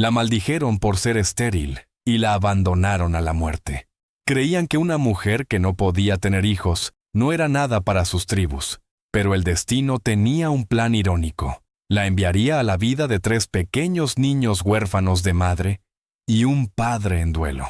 La maldijeron por ser estéril y la abandonaron a la muerte. Creían que una mujer que no podía tener hijos no era nada para sus tribus, pero el destino tenía un plan irónico. La enviaría a la vida de 3 pequeños niños huérfanos de madre y un padre en duelo.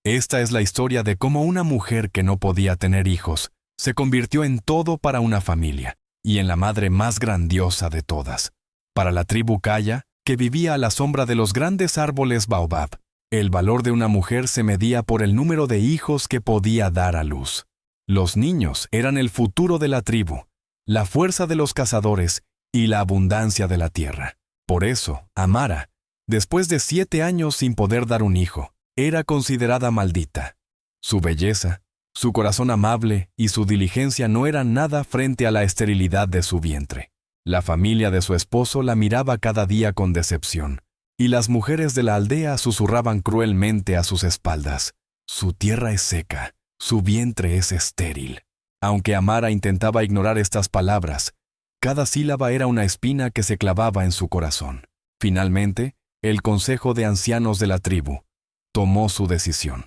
Esta es la historia de cómo una mujer que no podía tener hijos se convirtió en todo para una familia y en la madre más grandiosa de todas. Para la tribu Kaya, que vivía a la sombra de los grandes árboles baobab, el valor de una mujer se medía por el número de hijos que podía dar a luz. Los niños eran el futuro de la tribu, la fuerza de los cazadores y la abundancia de la tierra. Por eso, Amara, después de 7 años sin poder dar un hijo, era considerada maldita. Su belleza, su corazón amable y su diligencia no eran nada frente a la esterilidad de su vientre. La familia de su esposo la miraba cada día con decepción, y las mujeres de la aldea susurraban cruelmente a sus espaldas: «Su tierra es seca, su vientre es estéril». Aunque Amara intentaba ignorar estas palabras, cada sílaba era una espina que se clavaba en su corazón. Finalmente, el consejo de ancianos de la tribu tomó su decisión.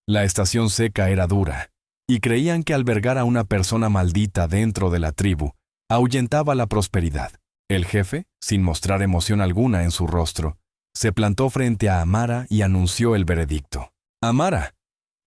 La estación seca era dura, y creían que albergar a una persona maldita dentro de la tribu ahuyentaba la prosperidad. El jefe, sin mostrar emoción alguna en su rostro, se plantó frente a Amara y anunció el veredicto. «Amara,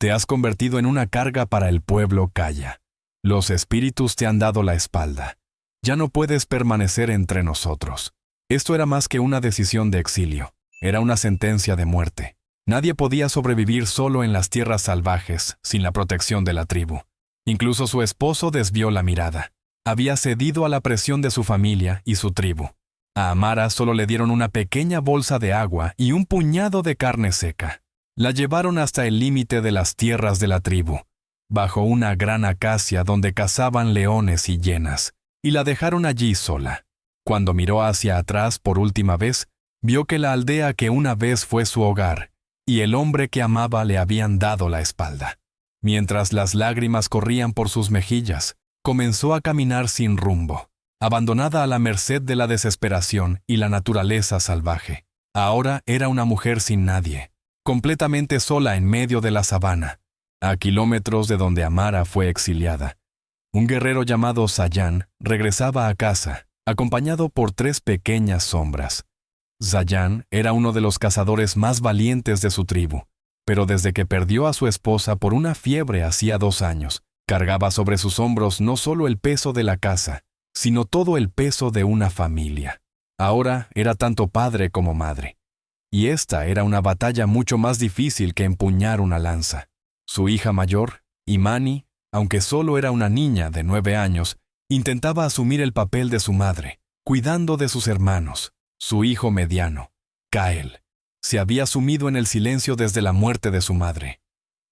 te has convertido en una carga para el pueblo Kaya. Los espíritus te han dado la espalda. Ya no puedes permanecer entre nosotros». Esto era más que una decisión de exilio. Era una sentencia de muerte. Nadie podía sobrevivir solo en las tierras salvajes sin la protección de la tribu. Incluso su esposo desvió la mirada. Había cedido a la presión de su familia y su tribu. A Amara solo le dieron una pequeña bolsa de agua y un puñado de carne seca. La llevaron hasta el límite de las tierras de la tribu, bajo una gran acacia donde cazaban leones y hienas, y la dejaron allí sola. Cuando miró hacia atrás por última vez, vio que la aldea que una vez fue su hogar y el hombre que amaba le habían dado la espalda. Mientras las lágrimas corrían por sus mejillas, comenzó a caminar sin rumbo, abandonada a la merced de la desesperación y la naturaleza salvaje. Ahora era una mujer sin nadie, completamente sola en medio de la sabana, a kilómetros de donde Amara fue exiliada. Un guerrero llamado Sayan regresaba a casa, acompañado por 3 pequeñas sombras. Sayan era uno de los cazadores más valientes de su tribu, pero desde que perdió a su esposa por una fiebre hacía 2 años, cargaba sobre sus hombros no solo el peso de la caza, sino todo el peso de una familia. Ahora era tanto padre como madre. Y esta era una batalla mucho más difícil que empuñar una lanza. Su hija mayor, Imani, aunque solo era una niña de 9 años, intentaba asumir el papel de su madre, cuidando de sus hermanos. Su hijo mediano, Kael, se había sumido en el silencio desde la muerte de su madre.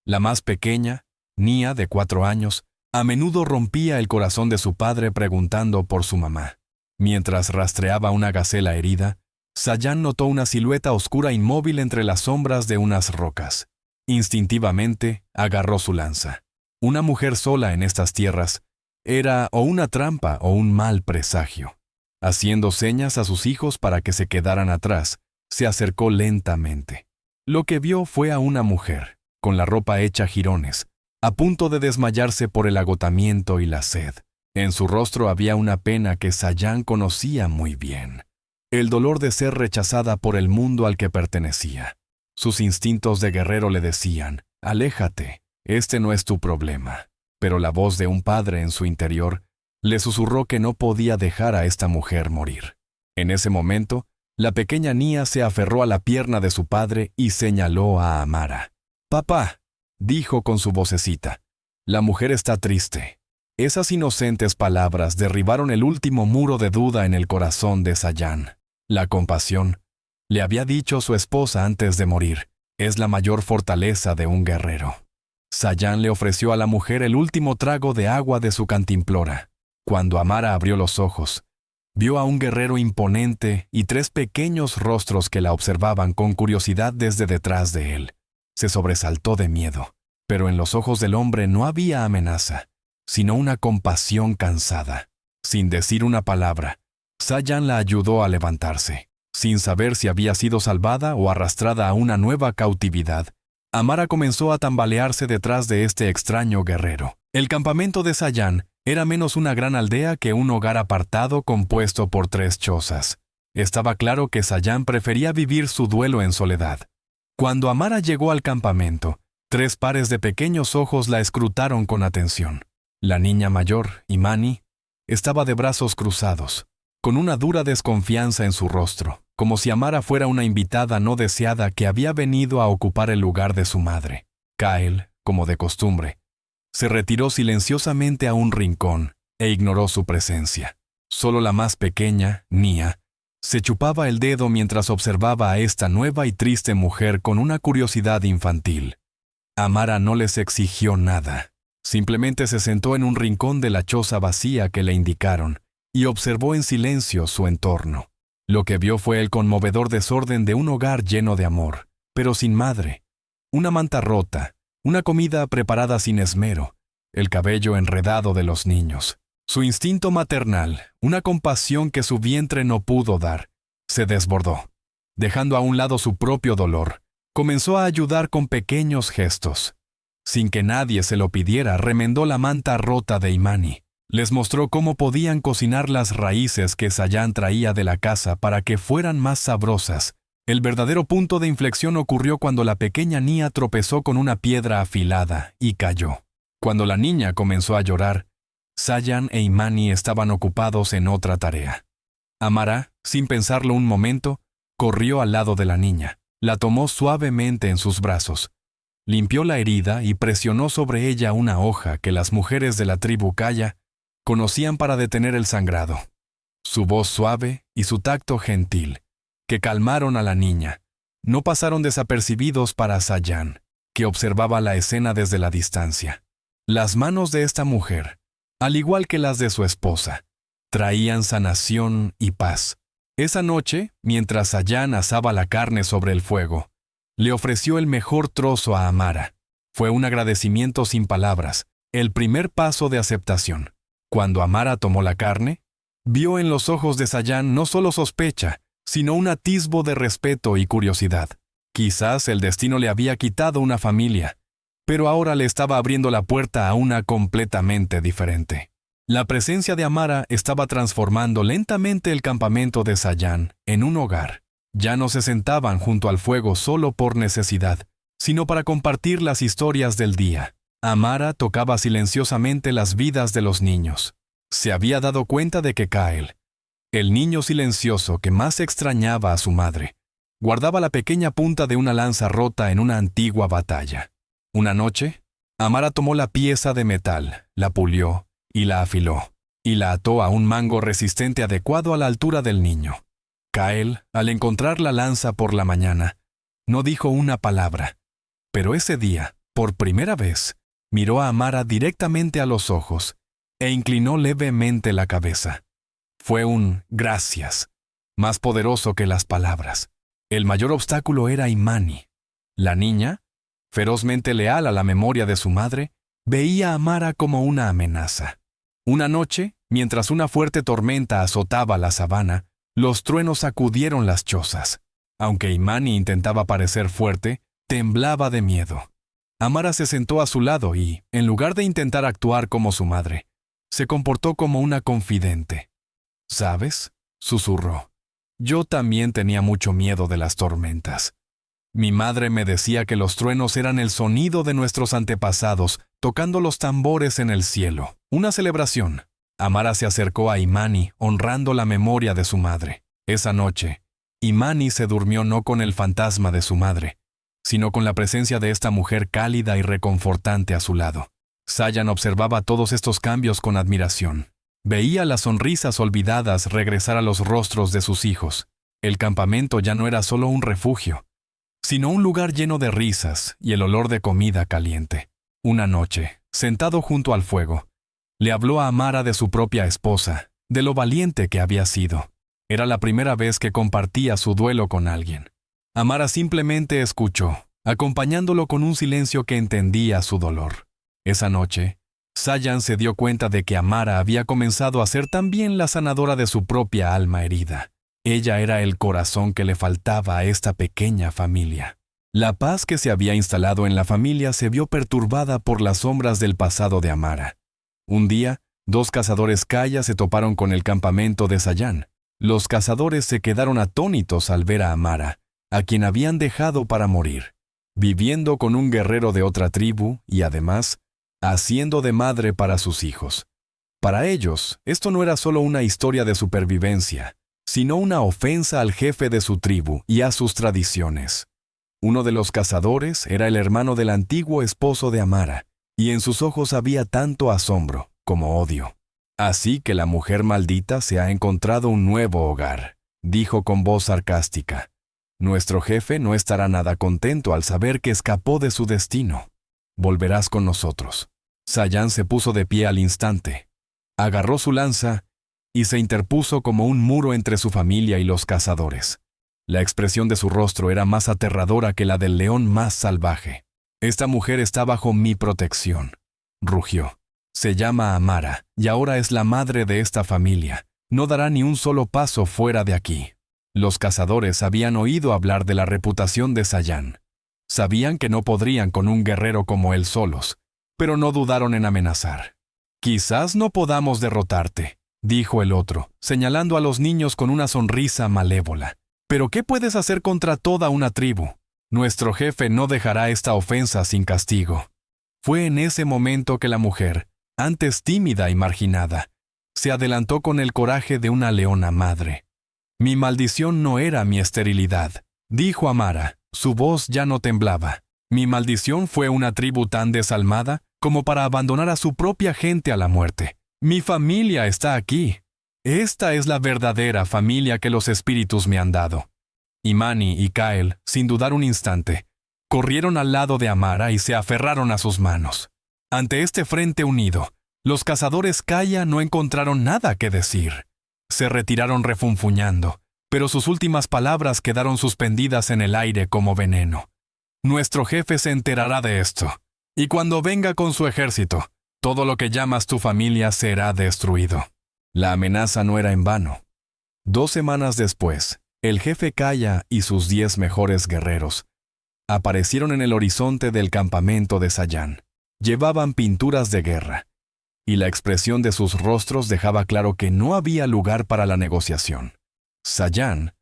La más pequeña, Nia, de 4 años, a menudo rompía el corazón de su padre preguntando por su mamá. Mientras rastreaba una gacela herida, Sayan notó una silueta oscura inmóvil entre las sombras de unas rocas. Instintivamente, agarró su lanza. Una mujer sola en estas tierras era o una trampa o un mal presagio. Haciendo señas a sus hijos para que se quedaran atrás, se acercó lentamente. Lo que vio fue a una mujer, con la ropa hecha jirones, a punto de desmayarse por el agotamiento y la sed. En su rostro había una pena que Sayan conocía muy bien. El dolor de ser rechazada por el mundo al que pertenecía. Sus instintos de guerrero le decían: «Aléjate, este no es tu problema». Pero la voz de un padre en su interior le susurró que no podía dejar a esta mujer morir. En ese momento, la pequeña Nia se aferró a la pierna de su padre y señaló a Amara. «Papá», dijo con su vocecita, «la mujer está triste». Esas inocentes palabras derribaron el último muro de duda en el corazón de Sayan. La compasión, le había dicho su esposa antes de morir, es la mayor fortaleza de un guerrero. Sayan le ofreció a la mujer el último trago de agua de su cantimplora. Cuando Amara abrió los ojos, vio a un guerrero imponente y 3 pequeños rostros que la observaban con curiosidad desde detrás de él. Se sobresaltó de miedo, pero en los ojos del hombre no había amenaza, sino una compasión cansada. Sin decir una palabra, Sayan la ayudó a levantarse. Sin saber si había sido salvada o arrastrada a una nueva cautividad, Amara comenzó a tambalearse detrás de este extraño guerrero. El campamento de Sayán era menos una gran aldea que un hogar apartado compuesto por 3 chozas. Estaba claro que Sayán prefería vivir su duelo en soledad. Cuando Amara llegó al campamento, 3 pares de pequeños ojos la escrutaron con atención. La niña mayor, Imani, estaba de brazos cruzados, con una dura desconfianza en su rostro, como si Amara fuera una invitada no deseada que había venido a ocupar el lugar de su madre. Kael, como de costumbre, se retiró silenciosamente a un rincón e ignoró su presencia. Solo la más pequeña, Nia, se chupaba el dedo mientras observaba a esta nueva y triste mujer con una curiosidad infantil. Amara no les exigió nada. Simplemente se sentó en un rincón de la choza vacía que le indicaron y observó en silencio su entorno. Lo que vio fue el conmovedor desorden de un hogar lleno de amor, pero sin madre. Una manta rota, una comida preparada sin esmero, el cabello enredado de los niños. Su instinto maternal, una compasión que su vientre no pudo dar, se desbordó. Dejando a un lado su propio dolor, comenzó a ayudar con pequeños gestos. Sin que nadie se lo pidiera, remendó la manta rota de Imani. Les mostró cómo podían cocinar las raíces que Sayán traía de la casa para que fueran más sabrosas. El verdadero punto de inflexión ocurrió cuando la pequeña Nia tropezó con una piedra afilada y cayó. Cuando la niña comenzó a llorar, Sayán e Imani estaban ocupados en otra tarea. Amara, sin pensarlo un momento, corrió al lado de la niña, la tomó suavemente en sus brazos, limpió la herida y presionó sobre ella una hoja que las mujeres de la tribu Kaya conocían para detener el sangrado. Su voz suave y su tacto gentil, que calmaron a la niña, no pasaron desapercibidos para Sayán, que observaba la escena desde la distancia. Las manos de esta mujer, al igual que las de su esposa, traían sanación y paz. Esa noche, mientras Sayán asaba la carne sobre el fuego, le ofreció el mejor trozo a Amara. Fue un agradecimiento sin palabras, el primer paso de aceptación. Cuando Amara tomó la carne, vio en los ojos de Sayán no solo sospecha, sino un atisbo de respeto y curiosidad. Quizás el destino le había quitado una familia, pero ahora le estaba abriendo la puerta a una completamente diferente. La presencia de Amara estaba transformando lentamente el campamento de Sayán en un hogar. Ya no se sentaban junto al fuego solo por necesidad, sino para compartir las historias del día. Amara tocaba silenciosamente las vidas de los niños. Se había dado cuenta de que Kael, el niño silencioso que más extrañaba a su madre, guardaba la pequeña punta de una lanza rota en una antigua batalla. Una noche, Amara tomó la pieza de metal, la pulió y la afiló, y la ató a un mango resistente adecuado a la altura del niño. Kael, al encontrar la lanza por la mañana, no dijo una palabra, pero ese día, por primera vez, miró a Amara directamente a los ojos e inclinó levemente la cabeza. Fue un gracias, más poderoso que las palabras. El mayor obstáculo era Imani. La niña, ferozmente leal a la memoria de su madre, veía a Amara como una amenaza. Una noche, mientras una fuerte tormenta azotaba la sabana, los truenos sacudieron las chozas. Aunque Imani intentaba parecer fuerte, temblaba de miedo. Amara se sentó a su lado y, en lugar de intentar actuar como su madre, se comportó como una confidente. «¿Sabes?», susurró. «Yo también tenía mucho miedo de las tormentas. Mi madre me decía que los truenos eran el sonido de nuestros antepasados tocando los tambores en el cielo. Una celebración». Amara se acercó a Imani, honrando la memoria de su madre. Esa noche, Imani se durmió no con el fantasma de su madre, sino con la presencia de esta mujer cálida y reconfortante a su lado. Sayán observaba todos estos cambios con admiración. Veía las sonrisas olvidadas regresar a los rostros de sus hijos. El campamento ya no era solo un refugio, sino un lugar lleno de risas y el olor de comida caliente. Una noche, sentado junto al fuego, le habló a Amara de su propia esposa, de lo valiente que había sido. Era la primera vez que compartía su duelo con alguien. Amara simplemente escuchó, acompañándolo con un silencio que entendía su dolor. Esa noche, Sayán se dio cuenta de que Amara había comenzado a ser también la sanadora de su propia alma herida. Ella era el corazón que le faltaba a esta pequeña familia. La paz que se había instalado en la familia se vio perturbada por las sombras del pasado de Amara. Un día, 2 cazadores Kaya se toparon con el campamento de Sayán. Los cazadores se quedaron atónitos al ver a Amara, a quien habían dejado para morir, viviendo con un guerrero de otra tribu y además, haciendo de madre para sus hijos. Para ellos, esto no era solo una historia de supervivencia, sino una ofensa al jefe de su tribu y a sus tradiciones. Uno de los cazadores era el hermano del antiguo esposo de Amara, y en sus ojos había tanto asombro como odio. Así que la mujer maldita se ha encontrado un nuevo hogar, dijo con voz sarcástica. Nuestro jefe no estará nada contento al saber que escapó de su destino. Volverás con nosotros. Sayán se puso de pie al instante, agarró su lanza y se interpuso como un muro entre su familia y los cazadores. La expresión de su rostro era más aterradora que la del león más salvaje. Esta mujer está bajo mi protección, rugió. Se llama Amara, y ahora es la madre de esta familia. No dará ni un solo paso fuera de aquí. Los cazadores habían oído hablar de la reputación de Sayán. Sabían que no podrían con un guerrero como él solos, pero no dudaron en amenazar. Quizás no podamos derrotarte, dijo el otro, señalando a los niños con una sonrisa malévola. ¿Pero qué puedes hacer contra toda una tribu? Nuestro jefe no dejará esta ofensa sin castigo. Fue en ese momento que la mujer, antes tímida y marginada, se adelantó con el coraje de una leona madre. Mi maldición no era mi esterilidad, dijo Amara, su voz ya no temblaba. Mi maldición fue una tribu tan desalmada como para abandonar a su propia gente a la muerte. Mi familia está aquí. Esta es la verdadera familia que los espíritus me han dado. Imani y Kael, sin dudar un instante, corrieron al lado de Amara y se aferraron a sus manos. Ante este frente unido, los cazadores Kaya no encontraron nada que decir. Se retiraron refunfuñando, pero sus últimas palabras quedaron suspendidas en el aire como veneno. Nuestro jefe se enterará de esto, y cuando venga con su ejército, todo lo que llamas tu familia será destruido. La amenaza no era en vano. 2 semanas después, el jefe Kaya y sus 10 mejores guerreros aparecieron en el horizonte del campamento de Sayán. Llevaban pinturas de guerra, y la expresión de sus rostros dejaba claro que no había lugar para la negociación. Sayán,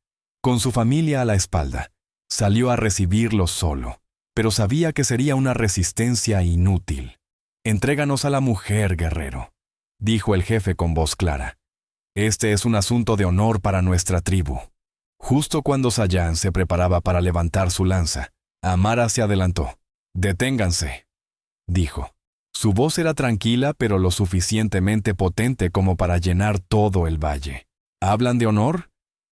con su familia a la espalda, salió a recibirlos solo, pero sabía que sería una resistencia inútil. «Entréganos a la mujer, guerrero», dijo el jefe con voz clara. «Este es un asunto de honor para nuestra tribu». Justo cuando Sayán se preparaba para levantar su lanza, Amara se adelantó. «Deténganse», dijo. Su voz era tranquila pero lo suficientemente potente como para llenar todo el valle. ¿Hablan de honor?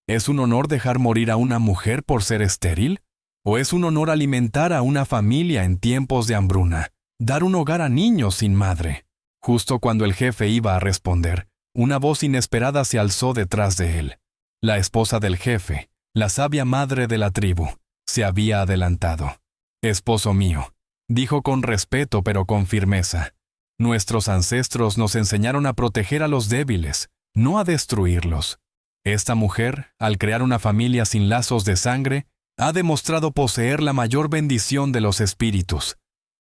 ¿Es un honor dejar morir a una mujer por ser estéril? ¿O es un honor alimentar a una familia en tiempos de hambruna? ¿Dar un hogar a niños sin madre? Justo cuando el jefe iba a responder, una voz inesperada se alzó detrás de él. La esposa del jefe, la sabia madre de la tribu, se había adelantado. «Esposo mío», dijo con respeto pero con firmeza, «nuestros ancestros nos enseñaron a proteger a los débiles, no a destruirlos. Esta mujer, al crear una familia sin lazos de sangre, ha demostrado poseer la mayor bendición de los espíritus.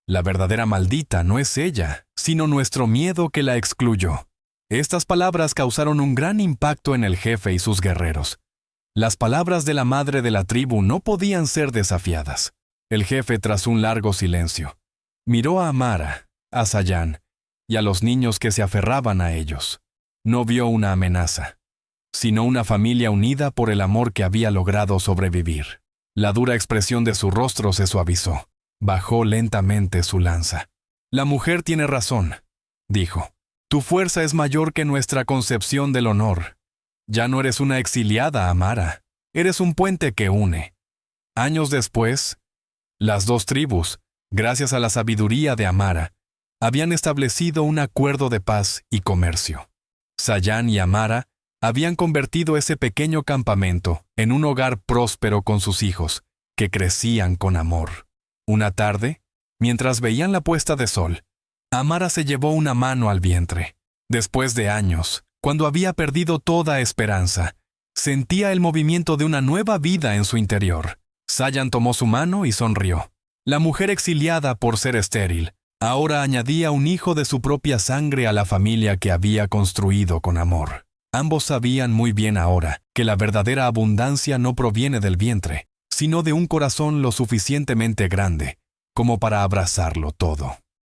La verdadera maldita no es ella, sino nuestro miedo que la excluyó». Estas palabras causaron un gran impacto en el jefe y sus guerreros. Las palabras de la madre de la tribu no podían ser desafiadas. El jefe, tras un largo silencio, miró a Amara, a Sayán y a los niños que se aferraban a ellos. No vio una amenaza, sino una familia unida por el amor que había logrado sobrevivir. La dura expresión de su rostro se suavizó. Bajó lentamente su lanza. «La mujer tiene razón», dijo. «Tu fuerza es mayor que nuestra concepción del honor. Ya no eres una exiliada, Amara. Eres un puente que une». Años después, las 2 tribus, gracias a la sabiduría de Amara, habían establecido un acuerdo de paz y comercio. Sayán y Amara habían convertido ese pequeño campamento en un hogar próspero con sus hijos, que crecían con amor. Una tarde, mientras veían la puesta de sol, Amara se llevó una mano al vientre. Después de años, cuando había perdido toda esperanza, Sentía el movimiento de una nueva vida en su interior. Sayan tomó su mano y sonrió. La mujer exiliada por ser estéril, ahora añadía un hijo de su propia sangre a la familia que había construido con amor. Ambos sabían muy bien ahora que la verdadera abundancia no proviene del vientre, sino de un corazón lo suficientemente grande como para abrazarlo todo.